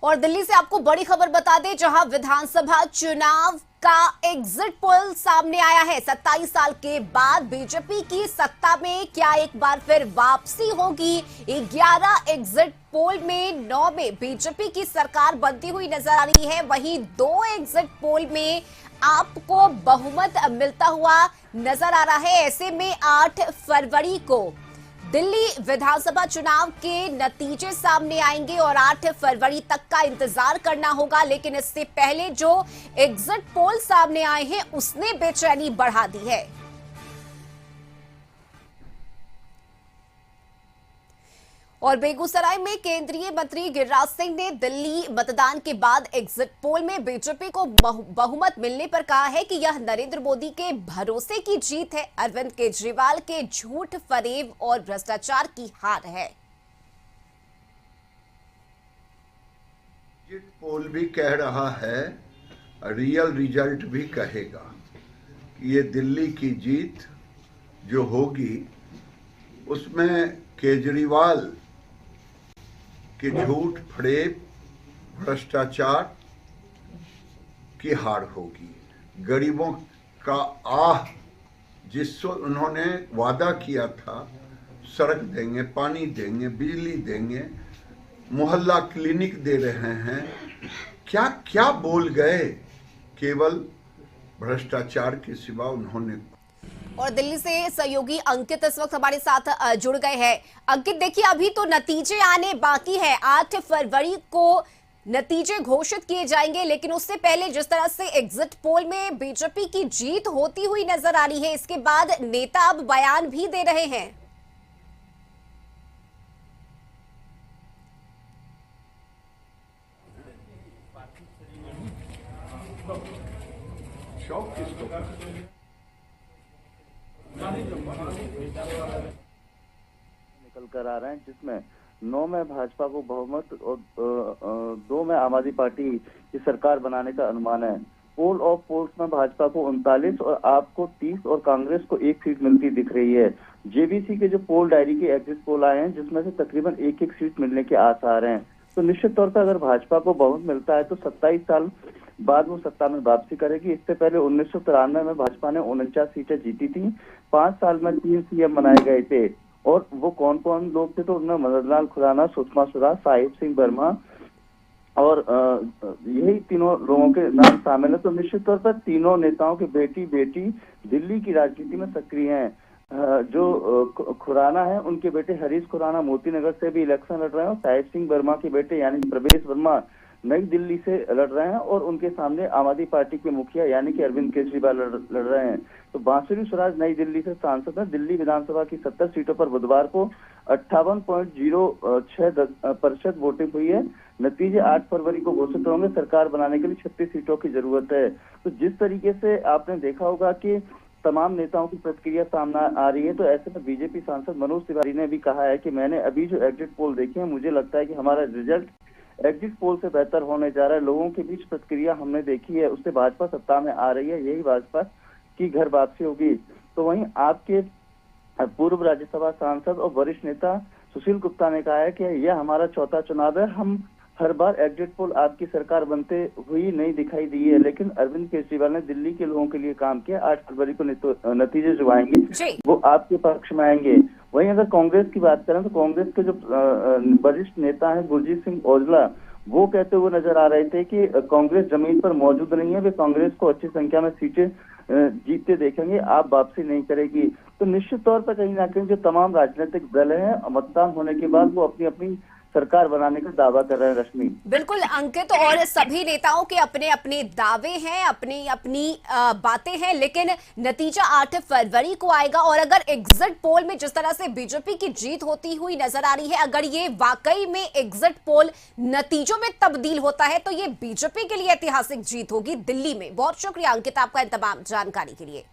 और दिल्ली से आपको बड़ी खबर बता दें, जहां विधानसभा चुनाव का एग्जिट पोल सामने आया है। 27 साल के बाद बीजेपी की सत्ता में क्या एक बार फिर वापसी होगी? 11 एग्जिट पोल में 9 में बीजेपी की सरकार बनती हुई नजर आ रही है। वहीं 2 एग्जिट पोल में आपको बहुमत मिलता हुआ नजर आ रहा है। ऐसे में 8 फरवरी को दिल्ली विधानसभा चुनाव के नतीजे सामने आएंगे और 8 फरवरी तक का इंतजार करना होगा। लेकिन इससे पहले जो एग्जिट पोल सामने आए हैं उसने बेचैनी बढ़ा दी है। और बेगूसराय में केंद्रीय मंत्री गिरिराज सिंह ने दिल्ली मतदान के बाद एग्जिट पोल में बीजेपी को बहुमत मिलने पर कहा है कि यह नरेंद्र मोदी के भरोसे की जीत है। अरविंद केजरीवाल के झूठ, फरेब और भ्रष्टाचार की हार है। एग्जिट पोल भी कह रहा है, रियल रिजल्ट भी कहेगा कि ये दिल्ली की जीत जो होगी उसमें केजरीवाल कि झूठ, फरेब, भ्रष्टाचार की हार होगी। गरीबों का आह जिससे उन्होंने वादा किया था, सड़क देंगे, पानी देंगे, बिजली देंगे, मोहल्ला क्लिनिक दे रहे हैं, क्या क्या बोल गए, केवल भ्रष्टाचार के सिवा उन्होंने। और दिल्ली से सहयोगी अंकित इस वक्त हमारे साथ जुड़ गए हैं। अंकित, देखिए अभी तो नतीजे आने बाकी है। 8 फरवरी को नतीजे घोषित किए जाएंगे, लेकिन उससे पहले जिस तरह से एग्जिट पोल में बीजेपी की जीत होती हुई नजर आ रही है, इसके बाद नेता अब बयान भी दे रहे हैं। निकल कर आ रहे हैं, जिसमें 9 में भाजपा को बहुमत और 2 में आम आदमी पार्टी की सरकार बनाने का अनुमान है। पोल ऑफ पोल्स में भाजपा को 39 और आपको 30 और कांग्रेस को 1 सीट मिलती दिख रही है। जेबीसी के जो पोल डायरी के एग्जिट पोल आए हैं, जिसमें से तकरीबन 1-1 सीट मिलने के आसार हैं। तो निश्चित तौर पर अगर भाजपा को बहुमत मिलता है तो 27 साल बाद वो सत्ता में वापसी करेगी। इससे पहले 1993 में भाजपा ने 49 सीटें जीती थी। 5 साल में 3 सीएम बनाए गए थे। और वो कौन कौन लोग थे? तो उनमें मदन लाल खुराना, सुषमा स्वराज, साहिब सिंह वर्मा और यही तीनों लोगों के नाम शामिल है। तो निश्चित तौर पर तीनों नेताओं की बेटी दिल्ली की राजनीति में सक्रिय हैं। जो खुराना है, उनके बेटे हरीश खुराना मोती नगर से भी इलेक्शन लड़ रहे हैं और साहिब सिंह वर्मा के बेटे यानी प्रवेश वर्मा नई दिल्ली से लड़ रहे हैं और उनके सामने आम आदमी पार्टी के मुखिया यानी कि अरविंद केजरीवाल लड़ रहे हैं। तो बांसुरी स्वराज नई दिल्ली से सांसद है। दिल्ली विधानसभा की 70 सीटों पर बुधवार को 58.06% वोटिंग हुई है। नतीजे 8 फरवरी को घोषित होंगे। सरकार बनाने के लिए 36 सीटों की जरूरत है। तो जिस तरीके से आपने देखा होगा कि तमाम नेताओं की प्रतिक्रिया सामने आ रही है, तो ऐसे में बीजेपी सांसद मनोज तिवारी ने भी कहा है कि मैंने अभी जो एग्जिट पोल देखे हैं, मुझे लगता है कि हमारा रिजल्ट एग्जिट पोल से बेहतर होने जा रहा है। लोगों के बीच प्रतिक्रिया हमने देखी है, उससे भाजपा सत्ता में आ रही है, यही भाजपा की घर वापसी होगी। तो वहीं आपके पूर्व राज्यसभा सांसद और वरिष्ठ नेता सुशील गुप्ता ने कहा है कि यह हमारा चौथा चुनाव है। हम हर बार एग्जिट पोल आपकी सरकार बनते हुई नहीं दिखाई दी है, लेकिन अरविंद केजरीवाल ने दिल्ली के लोगों के लिए काम किया। 8 फरवरी को नतीजे जो आएंगे वो आपके पक्ष में आएंगे। वहीं अगर कांग्रेस की बात करें तो कांग्रेस के जो वरिष्ठ नेता हैं गुरजीत सिंह औजला, वो कहते हुए नजर आ रहे थे कि कांग्रेस जमीन पर मौजूद नहीं है। वे कांग्रेस को अच्छी संख्या में सीटें जीतते देखेंगे, आप वापसी नहीं करेगी। तो निश्चित तौर पर कहीं ना कहीं जो तमाम राजनीतिक दल हैं, मतदान होने के बाद वो अपनी अपनी सरकार बनाने का दावा कर रहे हैं। रश्मि, बिल्कुल अंकित, और सभी नेताओं के अपने अपने दावे हैं, अपनी अपनी बातें हैं, लेकिन नतीजा 8 फरवरी को आएगा। और अगर एग्जिट पोल में जिस तरह से बीजेपी की जीत होती हुई नजर आ रही है, अगर ये वाकई में एग्जिट पोल नतीजों में तब्दील होता है तो ये बीजेपी के लिए ऐतिहासिक जीत होगी दिल्ली में। बहुत शुक्रिया अंकित आपका इन तमाम जानकारी के लिए।